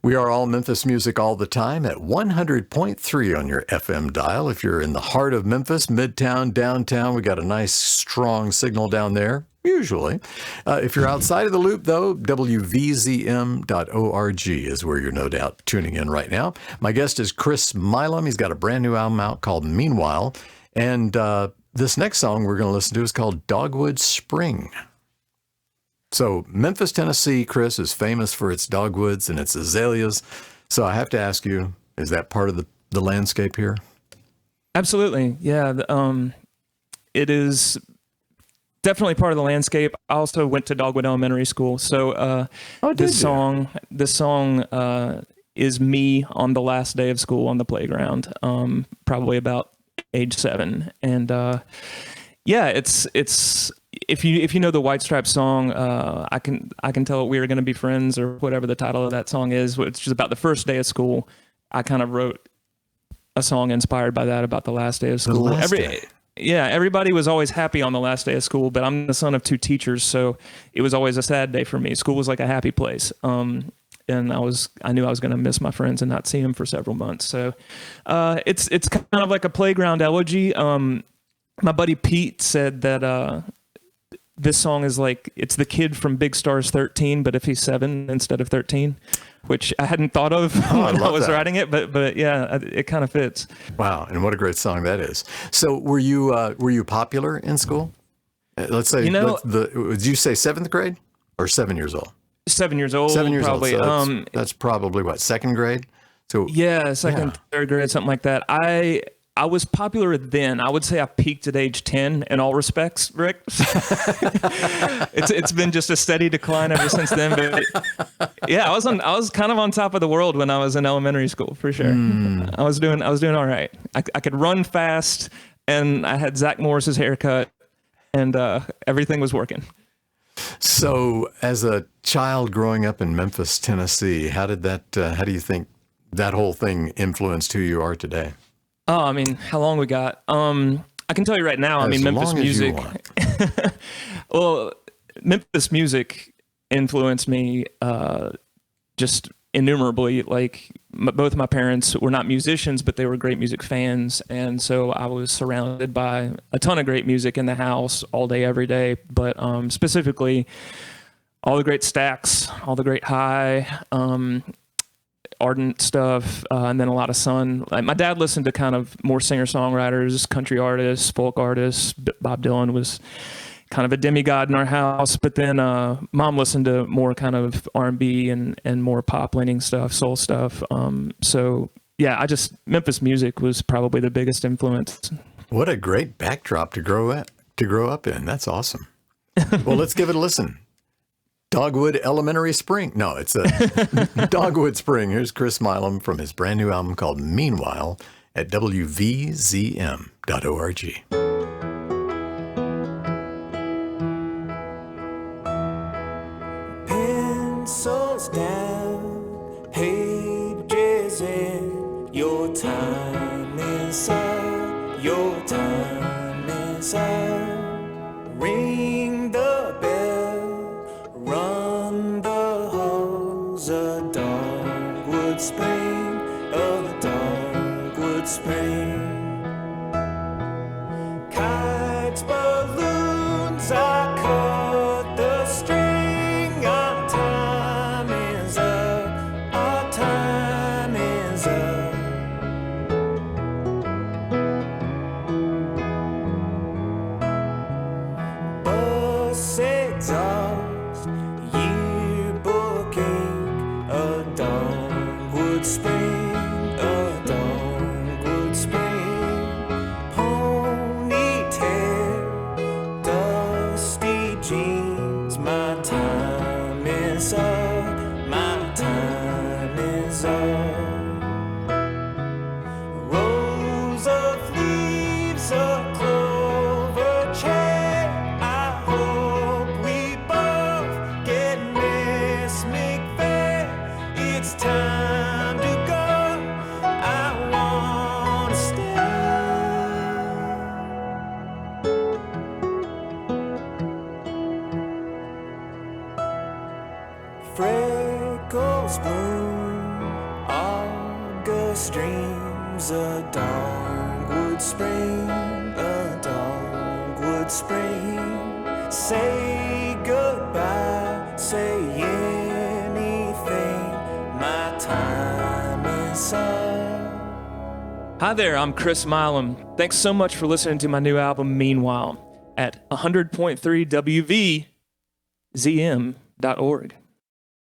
We are all Memphis music all the time at 100.3 on your FM dial. If you're in the heart of Memphis, Midtown, downtown, we got a nice strong signal down there, usually. If you're outside of the loop, though, WVZM.org is where you're no doubt tuning in right now. My guest is Chris Milam. He's got a brand new album out called Meanwhile. And this next song we're going to listen to is called Dogwood Spring. So Memphis, Tennessee, Chris, is famous for its dogwoods and its azaleas. So I have to ask you, is that part of the landscape here? Absolutely. Yeah. It is definitely part of the landscape. I also went to Dogwood Elementary School. So this song is me on the last day of school on the playground, probably about age 7. And it's if you know the White Stripes song, I can tell We Are Gonna Be Friends, or whatever the title of that song is, which is about the first day of school. I kind of wrote a song inspired by that, about the last day of school. Everybody was always happy on the last day of school, but I'm the son of 2 teachers, so it was always a sad day for me. School was like a happy place. And I knew I was going to miss my friends and not see them for several months. So it's kind of like a playground elegy. My buddy Pete said that this song is like, it's the kid from Big Stars 13, but if he's 7 instead of 13, which I hadn't thought of when I was writing it, but yeah, it kind of fits. Wow, and what a great song that is. So were you popular in school? Let's say, did you say 7th grade or 7 years old? 7 years old, 7 years probably. Old. So that's probably what, 2nd grade? So yeah, 2nd, 3rd grade, something like that. I was popular then. I would say I peaked at age 10 in all respects, Rick. It's been just a steady decline ever since then. But yeah, I was kind of on top of the world when I was in elementary school, for sure. I was doing all right. I could run fast, and I had Zach Morris's haircut, and everything was working. So, as a child growing up in Memphis, Tennessee, how do you think that whole thing influenced who you are today? Oh, I mean, how long we got? I can tell you right now, Memphis music. Well, Memphis music influenced me just innumerably. Like, both my parents were not musicians, but they were great music fans. And so I was surrounded by a ton of great music in the house all day, every day. But specifically, all the great Stax, all the great High, Ardent stuff, and then a lot of Sun. Like, my dad listened to kind of more singer-songwriters, country artists, folk artists. Bob Dylan was kind of a demigod in our house, but then Mom listened to more kind of R&B and more pop-leaning stuff, soul stuff. So yeah, Memphis music was probably the biggest influence. What a great backdrop to grow up in. That's awesome. Well, let's give it a listen. Dogwood Elementary Spring. No, it's a Dogwood Spring. Here's Chris Milam from his brand new album called Meanwhile at WVZM.org. Pencils down, pages in, your time is up, your time is up. Ring the bell, run the halls, a dogwood spring, a dogwood spring. Kites, balloons, I cut the string, our time is up, our time is up. Bus exhaust, yearbook ink, a dogwood spring, a dogwood spring. Ponytail, dusty jeans, my time is up, my time is up. Rows of leaves, a clover chair, I hope we both get Miss McFair. It's time to go, I wanna stay. Freckles bloom endless dreams, a dogwood spring, a dogwood spring. Say goodbye, say anything, my time is up. Hi there, I'm Chris Milam. Thanks so much for listening to my new album, Meanwhile, at 100.3 WVZM.org.